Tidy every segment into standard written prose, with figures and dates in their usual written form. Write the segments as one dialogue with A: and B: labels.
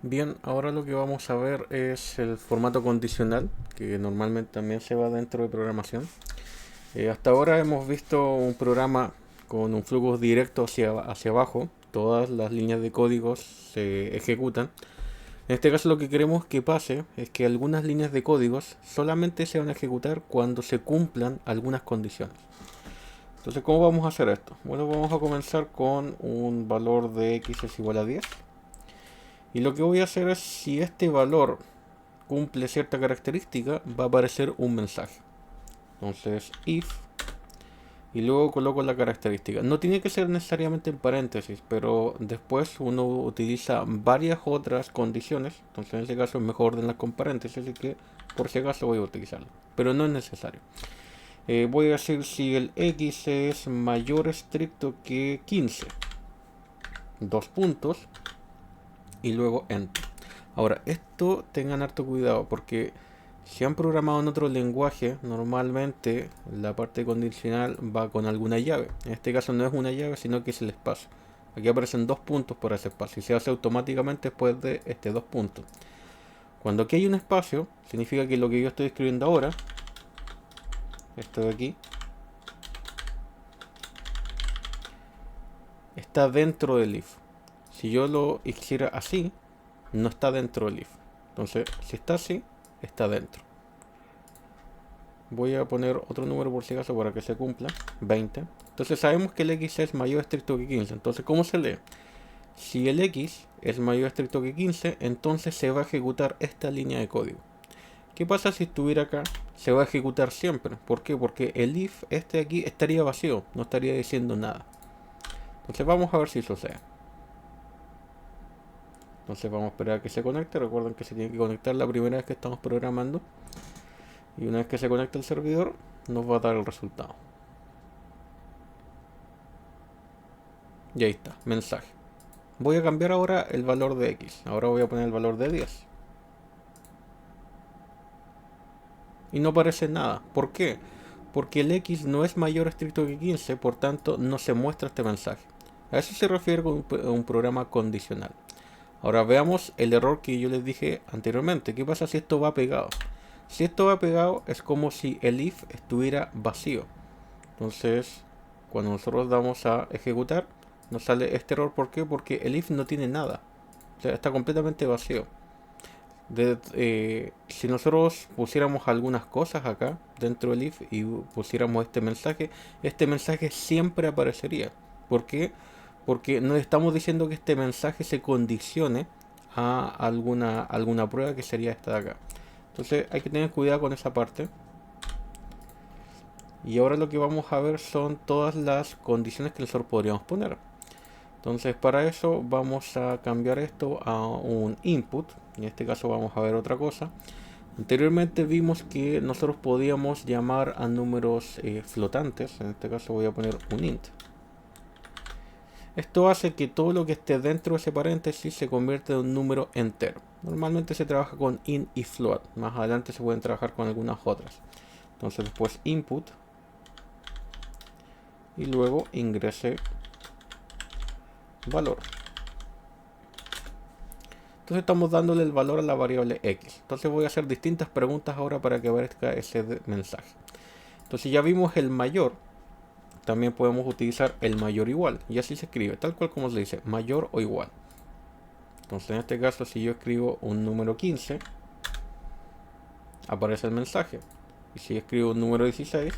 A: Bien, ahora lo que vamos a ver es el formato condicional, que normalmente también se va dentro de programación. Hasta ahora hemos visto un programa con un flujo directo hacia abajo, todas las líneas de códigos se ejecutan. En este caso lo que queremos que pase es que algunas líneas de códigos solamente se van a ejecutar cuando se cumplan algunas condiciones. Entonces, ¿cómo vamos a hacer esto? Bueno, vamos a comenzar con un valor de x es igual a 10. Y lo que voy a hacer es, si este valor cumple cierta característica, va a aparecer un mensaje. Entonces, if, y luego coloco la característica. No tiene que ser necesariamente en paréntesis, pero después uno utiliza varias otras condiciones. Entonces, en este caso es mejor ordenarlas con paréntesis, así que por si acaso voy a utilizarlo. Pero no es necesario. Voy a decir si el x es mayor estricto que 15. Dos puntos y luego enter. Ahora, esto tengan harto cuidado porque si han programado en otro lenguaje, normalmente la parte condicional va con alguna llave. En este caso no es una llave, sino que es el espacio. Aquí aparecen dos puntos por ese espacio y se hace automáticamente después de este dos puntos. Cuando aquí hay un espacio, significa que lo que yo estoy escribiendo ahora, esto de aquí, está dentro del if. Si yo lo hiciera así, no está dentro del if. Entonces, si está así, está dentro. Voy a poner otro número por si acaso para que se cumpla. 20. Entonces sabemos que el x es mayor estricto que 15. Entonces, ¿cómo se lee? Si el x es mayor estricto que 15, entonces se va a ejecutar esta línea de código. ¿Qué pasa si estuviera acá? Se va a ejecutar siempre. ¿Por qué? Porque el if este de aquí estaría vacío, no estaría diciendo nada. Entonces vamos a ver si sucede. Entonces vamos a esperar a que se conecte. Recuerden que se tiene que conectar la primera vez que estamos programando. Y una vez que se conecte el servidor, nos va a dar el resultado. Y ahí está, mensaje. Voy a cambiar ahora el valor de x. Ahora voy a poner el valor de 10. Y no aparece nada. ¿Por qué? Porque el x no es mayor estricto que 15, por tanto no se muestra este mensaje. A eso se refiere con un programa condicional. Ahora veamos el error que yo les dije anteriormente. ¿Qué pasa si esto va pegado? Si esto va pegado es como si el if estuviera vacío. Entonces, cuando nosotros damos a ejecutar, nos sale este error. ¿Por qué? Porque el if no tiene nada. O sea, está completamente vacío. Si nosotros pusiéramos algunas cosas acá dentro del if y pusiéramos este mensaje siempre aparecería. ¿Por qué? Porque no estamos diciendo que este mensaje se condicione a alguna prueba que sería esta de acá. Entonces hay que tener cuidado con esa parte. Y ahora lo que vamos a ver son todas las condiciones que nosotros podríamos poner. Entonces para eso vamos a cambiar esto a un input. En este caso vamos a ver otra cosa. Anteriormente vimos que nosotros podíamos llamar a números flotantes. En este caso voy a poner un int. Esto hace que todo lo que esté dentro de ese paréntesis se convierta en un número entero. Normalmente se trabaja con int y float. Más adelante se pueden trabajar con algunas otras. Entonces después input y luego ingrese valor. Entonces estamos dándole el valor a la variable x. Entonces voy a hacer distintas preguntas ahora para que aparezca ese mensaje. Entonces ya vimos el mayor. También podemos utilizar el mayor igual. Y así se escribe, tal cual como se dice, mayor o igual. Entonces en este caso si yo escribo un número 15, aparece el mensaje. Y si escribo un número 16,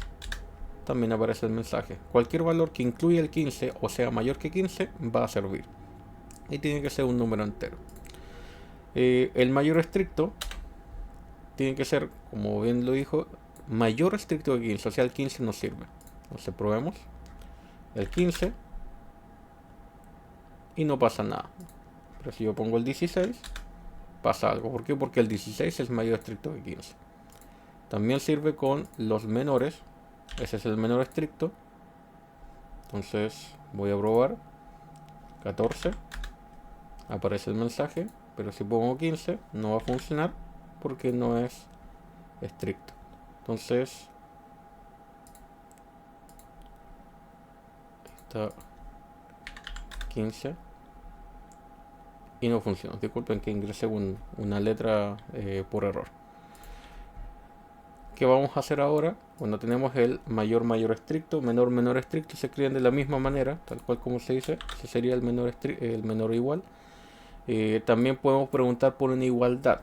A: también aparece el mensaje. Cualquier valor que incluya el 15 o sea mayor que 15 va a servir. Y tiene que ser un número entero. El mayor estricto tiene que ser, como bien lo dijo, mayor estricto que 15. O sea, el 15 no sirve. Entonces probemos el 15 y no pasa nada. Pero si yo pongo el 16, pasa algo. ¿Por qué? Porque el 16 es mayor estricto que 15. También sirve con los menores. Ese es el menor estricto. Entonces voy a probar 14. Aparece el mensaje. Pero si pongo 15 no va a funcionar porque no es estricto. Entonces está 15. y no funciona. Disculpen que ingresé una letra por error. ¿Qué vamos a hacer ahora? Bueno, tenemos el mayor mayor estricto, menor menor estricto, se escriben de la misma manera, tal cual como se dice. Ese sería el menor igual. También podemos preguntar por una igualdad.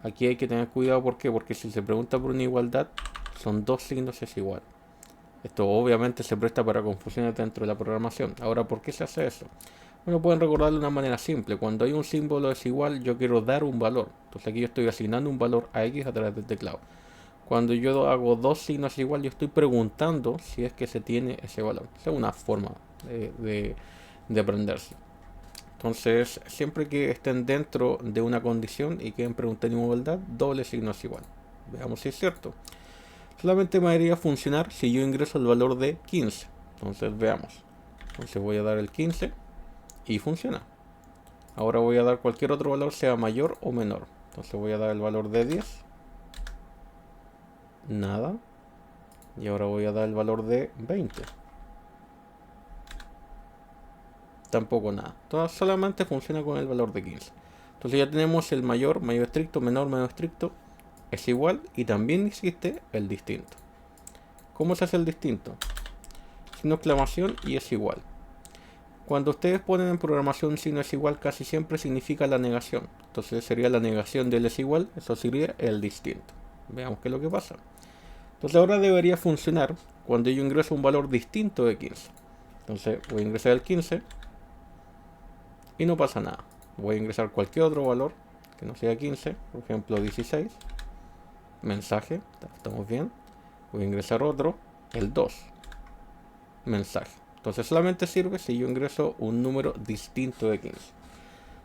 A: Aquí hay que tener cuidado, ¿por qué? Porque si se pregunta por una igualdad, son dos signos es igual. Esto obviamente se presta para confusiones dentro de la programación. Ahora, ¿por qué se hace eso? Bueno, pueden recordarlo de una manera simple. Cuando hay un símbolo es igual, yo quiero dar un valor. Entonces aquí yo estoy asignando un valor a X a través del teclado. Cuando yo hago dos signos igual, yo estoy preguntando si es que se tiene ese valor. Esa es una forma de aprenderse. Entonces, siempre que estén dentro de una condición y quieren preguntar en igualdad, doble signo es igual. Veamos si es cierto. Solamente me debería funcionar si yo ingreso el valor de 15. Entonces, veamos. Entonces voy a dar el 15 y funciona. Ahora voy a dar cualquier otro valor, sea mayor o menor. Entonces voy a dar el valor de 10. Nada. Y ahora voy a dar el valor de 20. Tampoco nada. Todo solamente funciona con el valor de 15. Entonces ya tenemos el mayor, mayor estricto, menor, menor estricto. Es igual y también existe el distinto. ¿Cómo se hace el distinto? Signo de exclamación y es igual. Cuando ustedes ponen en programación signo es igual, casi siempre significa la negación. Entonces sería la negación del es igual, eso sería el distinto. Veamos qué es lo que pasa. Entonces ahora debería funcionar cuando yo ingreso un valor distinto de 15. Entonces voy a ingresar el 15 y no pasa nada. Voy a ingresar cualquier otro valor que no sea 15, por ejemplo 16. Mensaje, estamos bien. Voy a ingresar otro, el 2. Mensaje. Entonces solamente sirve si yo ingreso un número distinto de 15.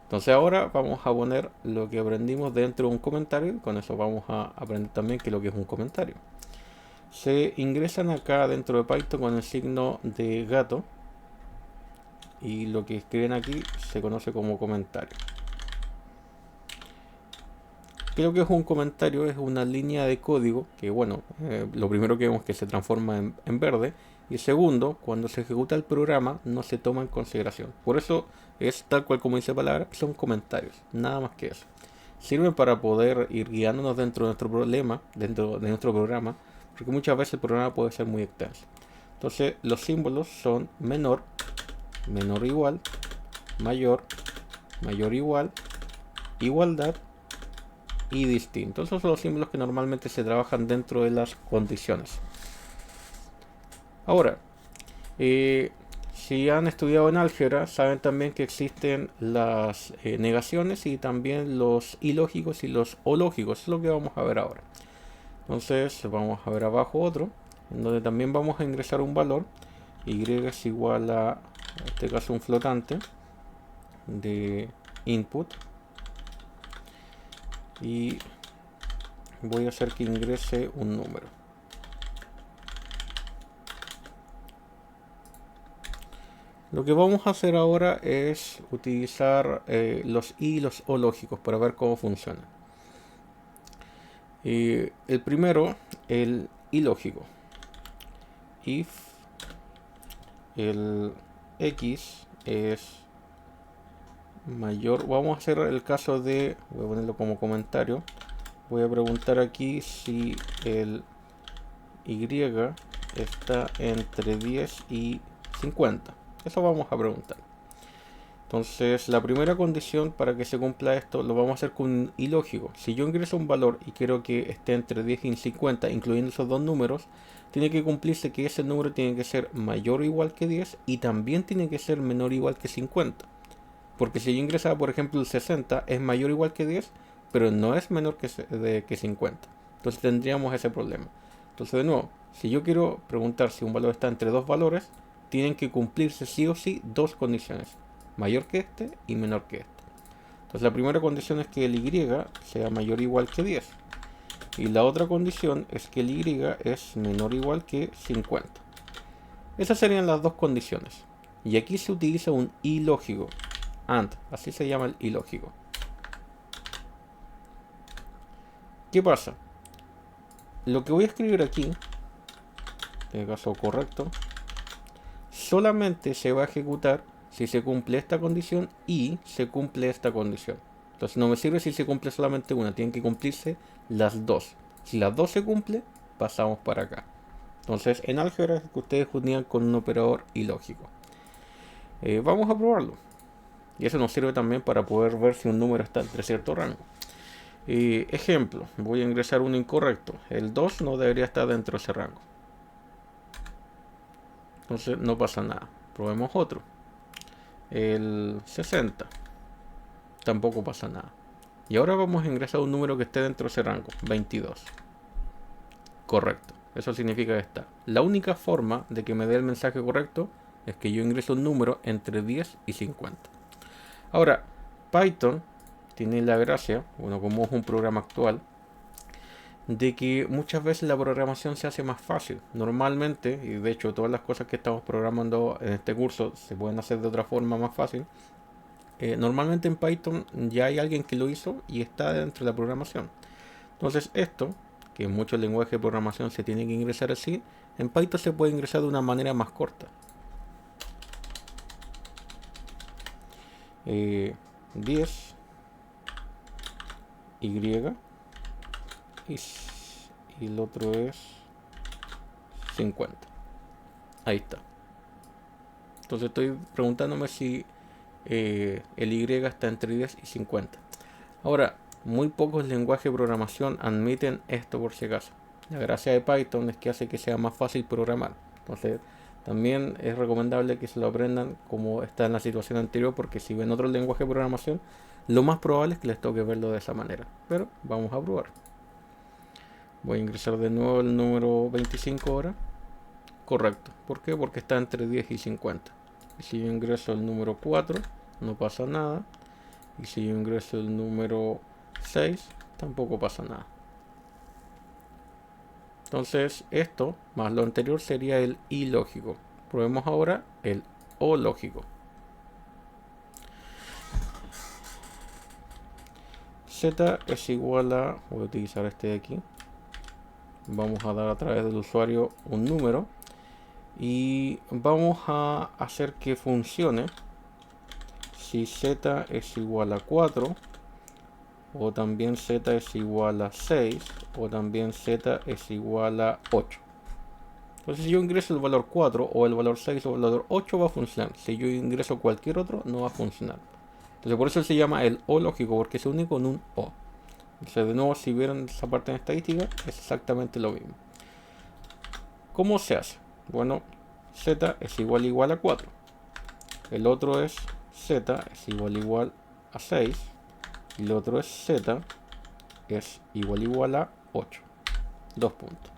A: Entonces ahora vamos a poner lo que aprendimos dentro de un comentario. Con eso vamos a aprender también qué es lo que es un comentario. Se ingresan acá dentro de Python con el signo de gato. Y lo que escriben aquí se conoce como comentario. Creo que es un comentario, es una línea de código que, bueno, lo primero que vemos es que se transforma en verde. Y segundo, cuando se ejecuta el programa no se toma en consideración. Por eso es tal cual como dice la palabra, son comentarios, nada más que eso. Sirven para poder ir guiándonos dentro de nuestro problema, dentro de nuestro programa, porque muchas veces el programa puede ser muy extenso. Entonces los símbolos son menor, menor igual, mayor, mayor igual, igualdad y distinto. Esos son los símbolos que normalmente se trabajan dentro de las condiciones. Ahora, si han estudiado en álgebra, saben también que existen las negaciones y también los ilógicos y los ológicos. Eso es lo que vamos a ver ahora. Entonces vamos a ver abajo otro, en donde también vamos a ingresar un valor. Y es igual a, en este caso, un flotante de input. Y voy a hacer que ingrese un número. Lo que vamos a hacer ahora es utilizar los i y los o lógicos para ver cómo funciona. El primero, el ilógico. If el x es mayor, vamos a hacer el caso de, voy a ponerlo como comentario, voy a preguntar aquí si el y está entre 10 y 50. Eso vamos a preguntar. Entonces la primera condición para que se cumpla esto lo vamos a hacer con un ilógico. Si yo ingreso un valor y quiero que esté entre 10 y 50, incluyendo esos dos números, tiene que cumplirse que ese número tiene que ser mayor o igual que 10 y también tiene que ser menor o igual que 50. Porque si yo ingresaba, por ejemplo, el 60, es mayor o igual que 10, pero no es menor que 50. Entonces tendríamos ese problema. Entonces, de nuevo, si yo quiero preguntar si un valor está entre dos valores, tienen que cumplirse sí o sí dos condiciones. Mayor que este y menor que este. Entonces la primera condición es que el y sea mayor o igual que 10. Y la otra condición es que el y es menor o igual que 50. Esas serían las dos condiciones. Y aquí se utiliza un ilógico. AND, así se llama el ilógico. ¿Qué pasa? Lo que voy a escribir aquí, en el caso correcto, solamente se va a ejecutar si se cumple esta condición y se cumple esta condición. Entonces no me sirve si se cumple solamente una, tienen que cumplirse las dos. Si las dos se cumplen, pasamos para acá. Entonces en álgebra es que ustedes unían con un operador ilógico. Vamos a probarlo. Y eso nos sirve también para poder ver si un número está entre cierto rango. Ejemplo, voy a ingresar uno incorrecto. El 2 no debería estar dentro de ese rango. Entonces no pasa nada. Probemos otro. El 60. Tampoco pasa nada. Y ahora vamos a ingresar un número que esté dentro de ese rango. 22. Correcto. Eso significa que está. La única forma de que me dé el mensaje correcto es que yo ingreso un número entre 10 y 50. Ahora, Python tiene la gracia, bueno, como es un programa actual, de que muchas veces la programación se hace más fácil. Normalmente, y de hecho todas las cosas que estamos programando en este curso se pueden hacer de otra forma más fácil. Normalmente en Python ya hay alguien que lo hizo y está dentro de la programación. Entonces esto, que en muchos lenguajes de programación se tiene que ingresar así, en Python se puede ingresar de una manera más corta. 10 y el otro es 50. Ahí está. Entonces estoy preguntándome si el y está entre 10 y 50. Ahora, muy pocos lenguajes de programación admiten esto por si acaso. La gracia de Python es que hace que sea más fácil programar. Entonces, también es recomendable que se lo aprendan como está en la situación anterior, porque si ven otro lenguaje de programación, lo más probable es que les toque verlo de esa manera. Pero vamos a probar. Voy a ingresar de nuevo el número 25 ahora. Correcto. ¿Por qué? Porque está entre 10 y 50. Y si yo ingreso el número 4, no pasa nada. Y si yo ingreso el número 6, tampoco pasa nada. Entonces esto más lo anterior sería el ilógico. Probemos ahora el o lógico. Z es igual a, voy a utilizar este de aquí. Vamos a dar a través del usuario un número y vamos a hacer que funcione si z es igual a 4, o también z es igual a 6, o también z es igual a 8. Entonces si yo ingreso el valor 4 o el valor 6 o el valor 8 va a funcionar. Si yo ingreso cualquier otro no va a funcionar. Entonces por eso se llama el o lógico, porque se une con un o. Entonces de nuevo, si vieron esa parte en estadística, es exactamente lo mismo. ¿Cómo se hace? Bueno, z es igual a 4. El otro es z es igual a 6. Y el otro es z es igual a 8. 2 puntos.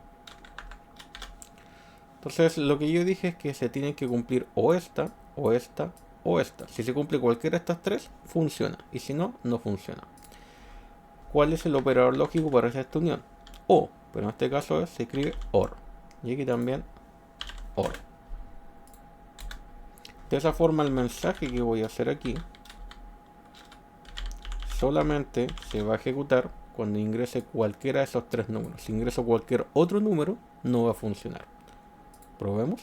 A: Entonces lo que yo dije es que se tienen que cumplir o esta, o esta, o esta. Si se cumple cualquiera de estas tres, funciona. Y si no, no funciona. ¿Cuál es el operador lógico para esta unión? O, pero en este caso se escribe OR. Y aquí también OR. De esa forma el mensaje que voy a hacer aquí solamente se va a ejecutar cuando ingrese cualquiera de esos tres números. Si ingreso cualquier otro número, no va a funcionar. Probemos.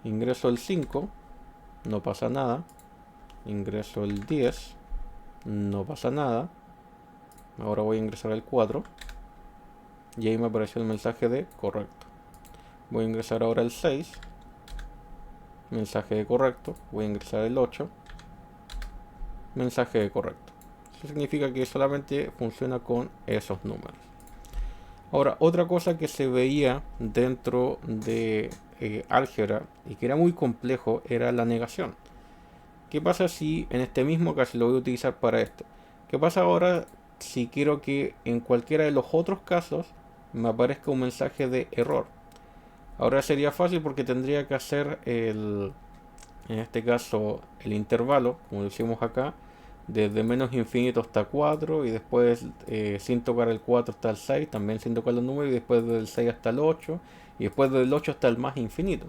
A: Ingreso el 5, no pasa nada. Ingreso el 10, no pasa nada. Ahora voy a ingresar el 4 y ahí me apareció el mensaje de correcto. Voy a ingresar ahora el 6, mensaje de correcto. Voy a ingresar el 8, mensaje de correcto. Eso significa que solamente funciona con esos números. Ahora, otra cosa que se veía dentro de álgebra y que era muy complejo era la negación. ¿Qué pasa si en este mismo caso lo voy a utilizar para esto? ¿Qué pasa ahora si quiero que en cualquiera de los otros casos me aparezca un mensaje de error? Ahora sería fácil porque tendría que hacer en este caso el intervalo, como lo hicimos acá, desde menos infinito hasta 4 y después sin tocar el 4 hasta el 6, también sin tocar los números, y después del 6 hasta el 8 y después del 8 hasta el más infinito.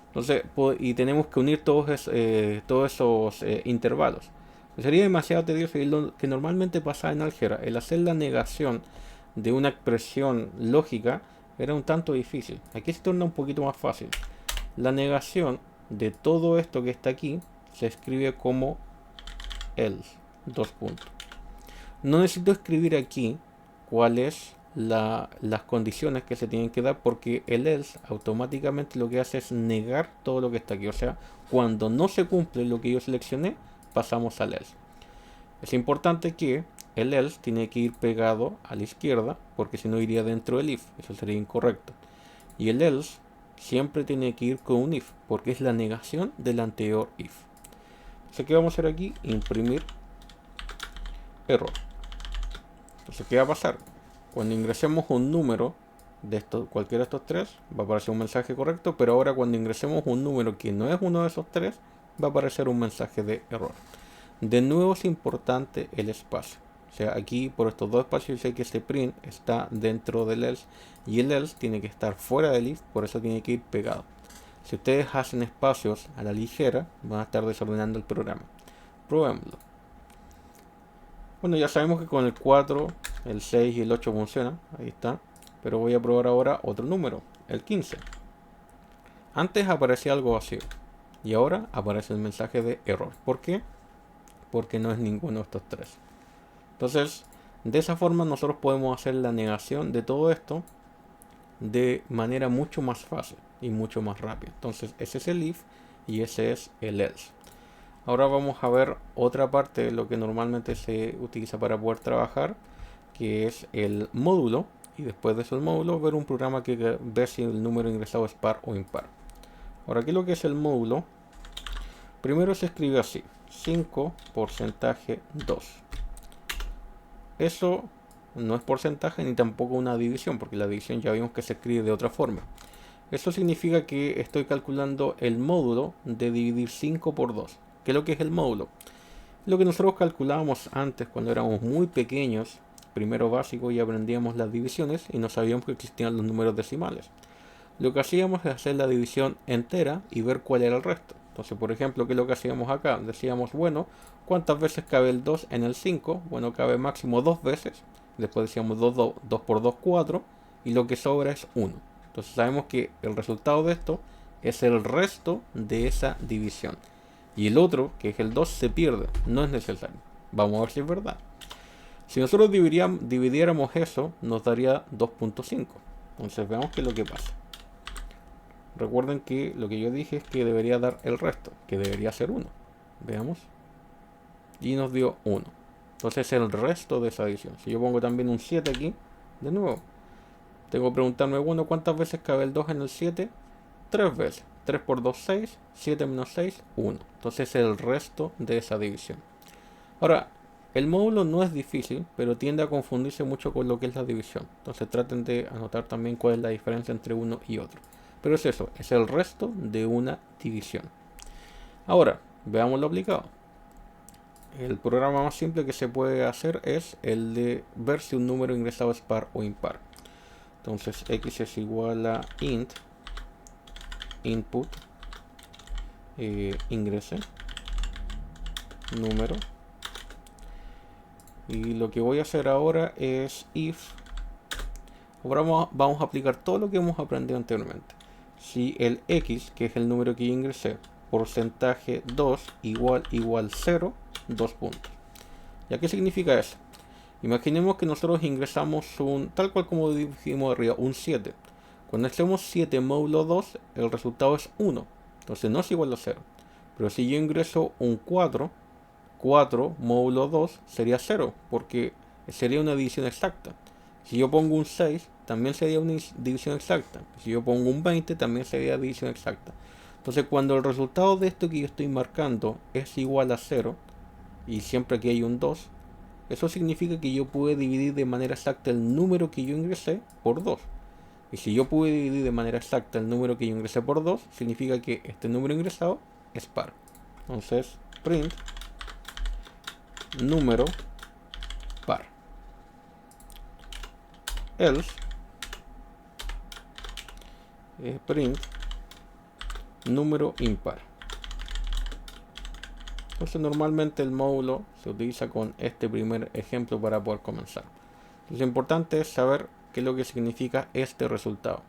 A: Entonces, y tenemos que unir todos esos intervalos. Sería demasiado tedioso, y lo que normalmente pasa en álgebra, el hacer la negación de una expresión lógica era un tanto difícil. Aquí se torna un poquito más fácil. La negación de todo esto que está aquí se escribe como else, dos puntos. No necesito escribir aquí cuáles las condiciones que se tienen que dar, porque el else automáticamente lo que hace es negar todo lo que está aquí. O sea, cuando no se cumple lo que yo seleccioné, pasamos al else. Es importante que el else tiene que ir pegado a la izquierda, porque si no iría dentro del if, eso sería incorrecto. Y el else siempre tiene que ir con un if, porque es la negación del anterior if. Entonces, ¿qué vamos a hacer aquí? Imprimir error. Entonces, ¿qué va a pasar? Cuando ingresemos un número de estos, cualquiera de estos tres, va a aparecer un mensaje correcto, pero ahora cuando ingresemos un número que no es uno de esos tres, va a aparecer un mensaje de error. De nuevo es importante el espacio. O sea, aquí por estos dos espacios sé que este print está dentro del else y el else tiene que estar fuera del if, por eso tiene que ir pegado. Si ustedes hacen espacios a la ligera, van a estar desordenando el programa. Probémoslo. Bueno, ya sabemos que con el 4, el 6 y el 8 funcionan. Ahí está. Pero voy a probar ahora otro número, el 15. Antes aparecía algo vacío. Y ahora aparece el mensaje de error. ¿Por qué? Porque no es ninguno de estos tres. Entonces, de esa forma nosotros podemos hacer la negación de todo esto de manera mucho más fácil y mucho más rápida. Entonces, ese es el if y ese es el else. Ahora vamos a ver otra parte de lo que normalmente se utiliza para poder trabajar, que es el módulo. Y después de eso el módulo, ver un programa que ve si el número ingresado es par o impar. Ahora, aquí lo que es el módulo, primero se escribe así: 5 porcentaje 2. Eso no es porcentaje ni tampoco una división, porque la división ya vimos que se escribe de otra forma. Eso significa que estoy calculando el módulo de dividir 5 por 2. ¿Qué es lo que es el módulo? Lo que nosotros calculábamos antes cuando éramos muy pequeños, primero básico, y aprendíamos las divisiones y no sabíamos que existían los números decimales. Lo que hacíamos es hacer la división entera y ver cuál era el resto. Entonces, por ejemplo, ¿qué es lo que hacíamos acá? Decíamos, bueno, ¿cuántas veces cabe el 2 en el 5? Bueno, cabe máximo 2 veces. Después decíamos 2 por 2, 4. Y lo que sobra es 1. Entonces sabemos que el resultado de esto es el resto de esa división. Y el otro, que es el 2, se pierde. No es necesario. Vamos a ver si es verdad. Si nosotros dividiéramos eso, nos daría 2.5. Entonces veamos qué es lo que pasa. Recuerden que lo que yo dije es que debería dar el resto, que debería ser 1. Veamos. Y nos dio 1. Entonces es el resto de esa división. Si yo pongo también un 7 aquí, de nuevo, tengo que preguntarme, bueno, ¿cuántas veces cabe el 2 en el 7? 3 veces. 3 por 2, 6. 7 menos 6, 1. Entonces es el resto de esa división. Ahora, el módulo no es difícil, pero tiende a confundirse mucho con lo que es la división. Entonces traten de anotar también cuál es la diferencia entre uno y otro. Pero es eso, es el resto de una división. Ahora, veamos lo aplicado. El programa más simple que se puede hacer es el de ver si un número ingresado es par o impar. Entonces x es igual a int input ingrese número, y lo que voy a hacer ahora es if. Ahora vamos a aplicar todo lo que hemos aprendido anteriormente. Si el x, que es el número que yo ingresé, porcentaje 2 igual 0, 2 puntos. ¿Ya qué significa eso? Imaginemos que nosotros ingresamos tal cual como dijimos arriba, un 7. Cuando hacemos 7 módulo 2, el resultado es 1. Entonces no es igual a 0. Pero si yo ingreso un 4, 4 módulo 2 sería 0, porque sería una división exacta. Si yo pongo un 6, también sería una división exacta. Si yo pongo un 20, también sería división exacta. Entonces cuando el resultado de esto que yo estoy marcando es igual a 0, y siempre que hay un 2, eso significa que yo pude dividir de manera exacta el número que yo ingresé por 2. Y si yo pude dividir de manera exacta el número que yo ingresé por 2, significa que este número ingresado es par. Entonces, print número par. Else print número impar. Entonces normalmente el módulo se utiliza con este primer ejemplo para poder comenzar. Lo importante es saber qué es lo que significa este resultado.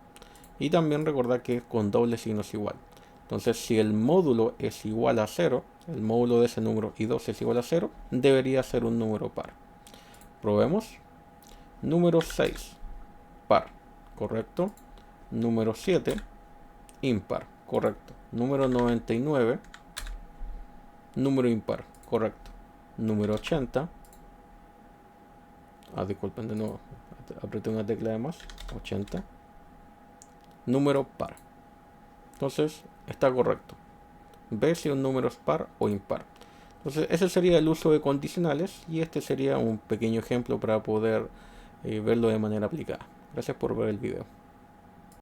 A: Y también recordar que es con doble signo es igual. Entonces, si el módulo es igual a 0, el módulo de ese número y 2 es igual a 0, debería ser un número par. Probemos. Número 6, par, correcto. Número 7, impar, correcto. Número 99, número impar, correcto. Número 80, disculpen de nuevo, apreté una tecla de más, 80, número par. Entonces, está correcto. Ve si un número es par o impar. Entonces, ese sería el uso de condicionales y este sería un pequeño ejemplo para poder verlo de manera aplicada. Gracias por ver el video.